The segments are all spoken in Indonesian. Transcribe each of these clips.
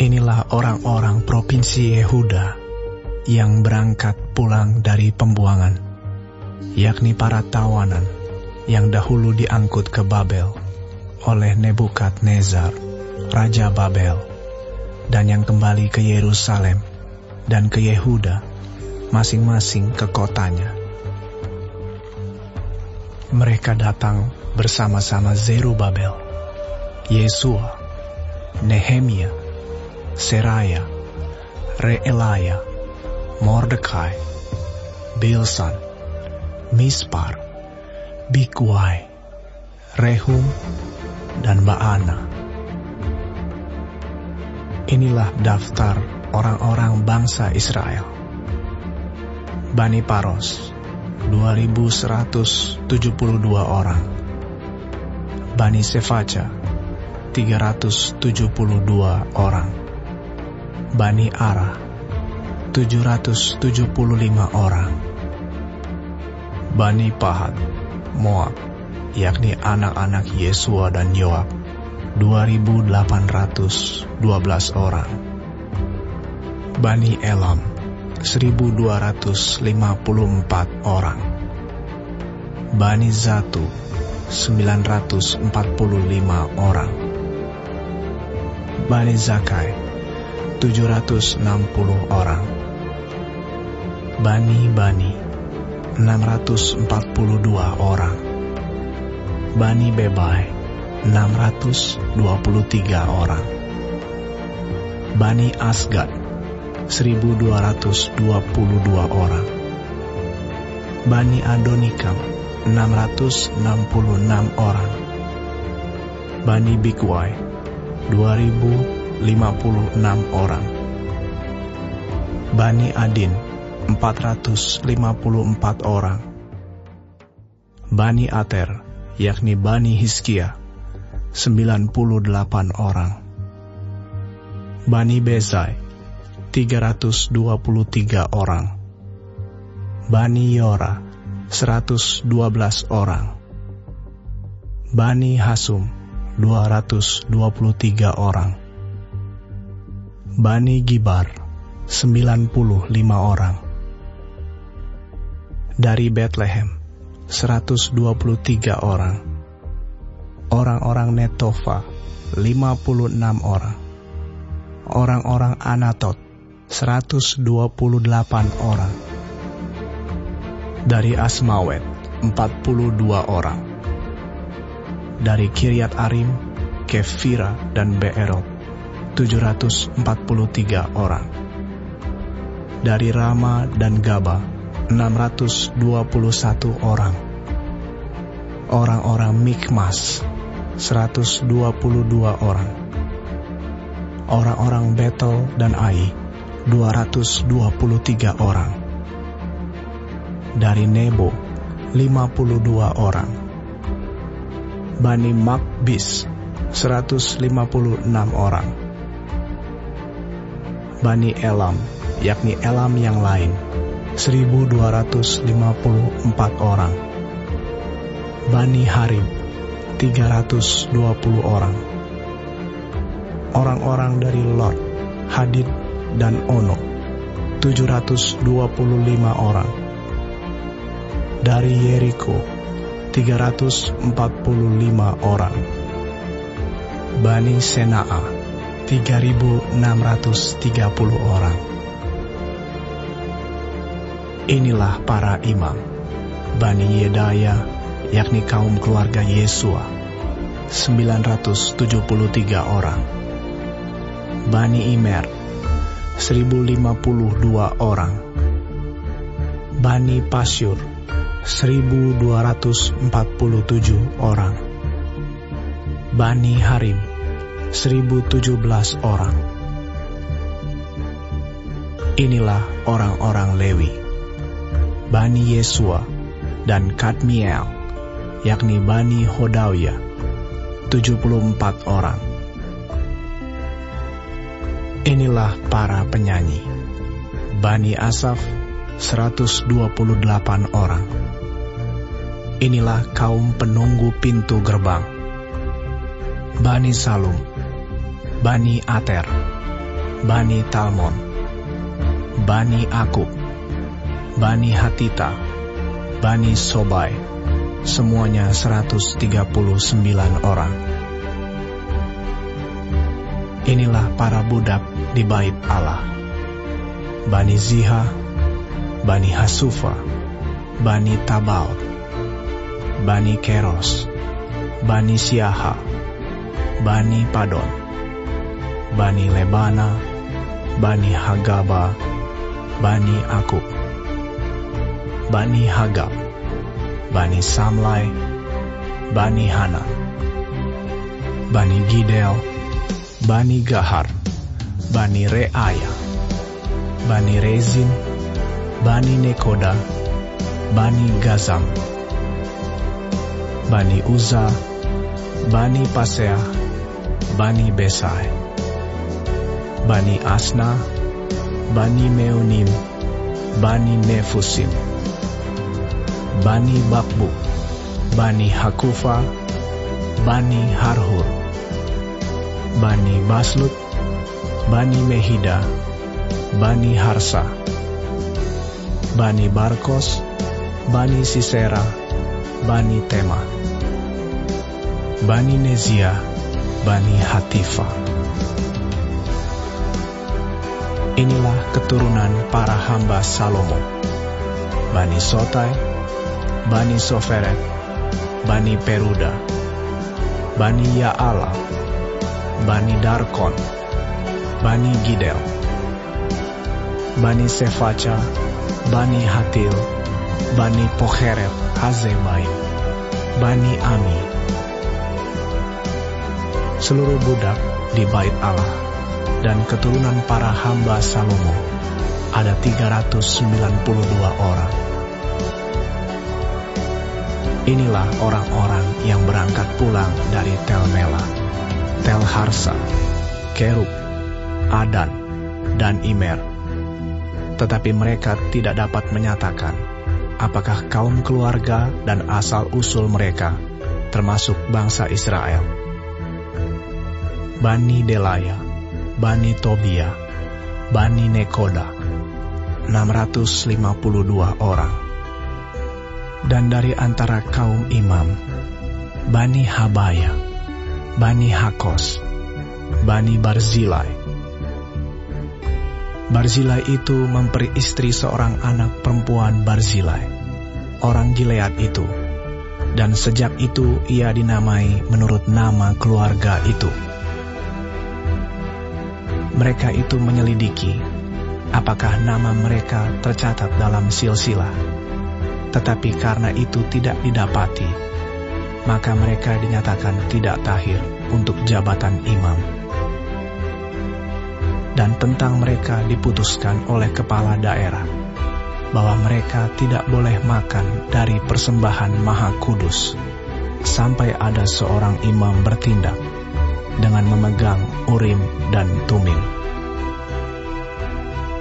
Inilah orang-orang provinsi Yehuda yang berangkat pulang dari pembuangan, yakni para tawanan yang dahulu diangkut ke Babel oleh Nebukadnezar, Raja Babel, dan yang kembali ke Yerusalem dan ke Yehuda, masing-masing ke kotanya. Mereka datang bersama-sama Zerubabel, Yesua, Nehemia, Seraya, Reelaya, Mordekai, Bilsan, Mispar, Bigwai, Rehum, dan Baana. Inilah daftar orang-orang bangsa Israel. Bani Paros 2.172 orang. Bani Sefaca 372 orang. Bani Ara 775 orang. Bani Pahat Moab, yakni anak-anak Yesua dan Yoab, 2.812 orang. Bani Elam 1.254 orang. Bani Zatu 945 orang. Bani Zakai 760 orang. Bani 642 orang. Bani Bebai 623 orang. Bani Asgad 1.222 orang. Bani Adonikam 666 orang. Bani Bigwai 2.056 orang. Bani Adin 454 orang. Bani Ater, yakni Bani Hizkia, 98 orang. Bani Bezai 323 orang. Bani Yora 112 orang. Bani Hasum 223 orang. Bani Gibar 95 orang. Dari Bethlehem 123 orang. Orang-orang Netofa 56 orang. Orang-orang Anatot 128 orang. Dari Asmawet 42 orang. Dari Kiryat Arim, Kefira, dan Beerot 743 orang. Dari Rama dan Gaba 621 orang. Orang-orang Mikmas 122 orang. Orang-orang Betel dan Ai 223 orang. Dari Nebo 52 orang. Bani Makbis 156 orang. Bani Elam, yakni Elam yang lain, 1.254 orang. Bani Harim 320 orang. Orang-orang dari Lot, Hadid, dan Ono 725 orang. Dari Yeriko 345 orang. Bani Sena'a 3.630 orang. Inilah para imam, Bani Yedaya, yakni kaum keluarga Yesua, 973 orang. Bani Imer 1.052 orang. Bani Pasyur 1.247 orang. Bani Harim 1.017 orang. Inilah orang-orang Lewi, Bani Yesua dan Kadmiel, yakni Bani Hodawia, 74 orang. Inilah para penyanyi, Bani Asaf 128 orang. Inilah kaum penunggu pintu gerbang, Bani Salum, Bani Ater, Bani Talmon, Bani Akub, Bani Hatita, Bani Sobai, semuanya 139 orang. Inilah para budak di bait Allah: Bani Ziha, Bani Hasufa, Bani Tabaot, Bani Keros, Bani Siaha, Bani Padon, Bani Lebana, Bani Hagaba, Bani Akub, Bani Hagab, Bani Samlai, Bani Hanan, Bani Gidel, Bani Gahar, Bani Reaya, Bani Rezin, Bani Nekoda, Bani Gazam, Bani Uza, Bani Paseah, Bani Besai, Bani Asna, Bani Meonim, Bani Nefusim, Bani Bakbuk, Bani Hakufa, Bani Harhur, Bani Baslut, Bani Mehida, Bani Harsa, Bani Barkos, Bani Sisera, Bani Tema, Bani Nezia, Bani Hatifa. Inilah keturunan para hamba Salomo: Bani Sotai, Bani Soferet, Bani Peruda, Bani Yaala, Bani Darkon, Bani Gidel, Bani Sefaca, Bani Hatil, Bani Pocheret Hazebaim, Bani Ami. Seluruh budak di bait Allah dan keturunan para hamba Salomo ada 392 orang. Inilah orang-orang yang berangkat pulang dari Tel Mela, Tel Harsa, Kerub, Adan, dan Imer. Tetapi mereka tidak dapat menyatakan apakah kaum keluarga dan asal-usul mereka termasuk bangsa Israel. Bani Delaya, Bani Tobia, Bani Nekoda, 652 orang. Dan dari antara kaum imam: Bani Habaya, Bani Hakos, Bani Barzilai. Barzilai itu memperi istri seorang anak perempuan Barzilai, orang Gilead itu, dan sejak itu ia dinamai menurut nama keluarga itu. Mereka itu menyelidiki apakah nama mereka tercatat dalam silsilah. Tetapi karena itu tidak didapati, maka mereka dinyatakan tidak tahir untuk jabatan imam. Dan tentang mereka diputuskan oleh kepala daerah bahwa mereka tidak boleh makan dari persembahan Maha Kudus sampai ada seorang imam bertindak dengan memegang Urim dan Tumim.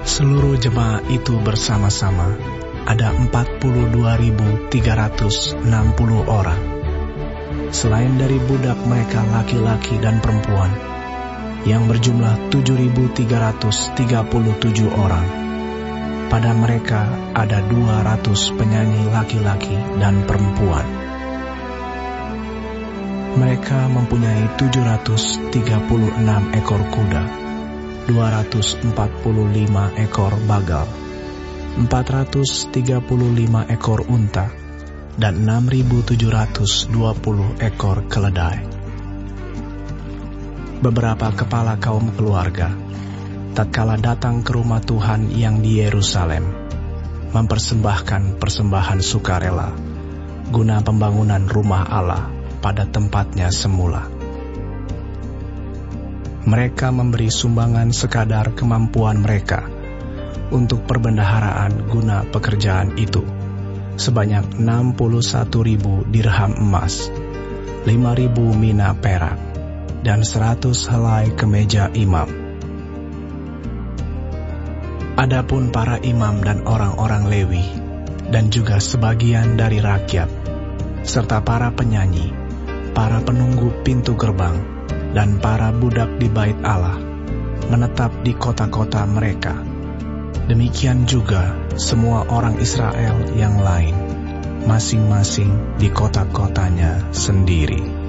Seluruh jemaah itu bersama-sama ada 42.360 orang. Selain dari budak mereka laki-laki dan perempuan, yang berjumlah 7.337 orang. Pada mereka ada 200 penyanyi laki-laki dan perempuan. Mereka mempunyai 736 ekor kuda, 245 ekor bagal, 435 ekor unta, dan 6.720 ekor keledai. Beberapa kepala kaum keluarga, tatkala datang ke rumah Tuhan yang di Yerusalem, mempersembahkan persembahan sukarela guna pembangunan rumah Allah pada tempatnya semula. Mereka memberi sumbangan sekadar kemampuan mereka untuk perbendaharaan guna pekerjaan itu, sebanyak 61.000 dirham emas, 5.000 mina perak, dan 100 helai kemeja imam. Adapun para imam dan orang-orang Lewi, dan juga sebagian dari rakyat, serta para penyanyi, para penunggu pintu gerbang, dan para budak di bait Allah, menetap di kota-kota mereka. Demikian juga semua orang Israel yang lain, masing-masing di kota-kotanya sendiri.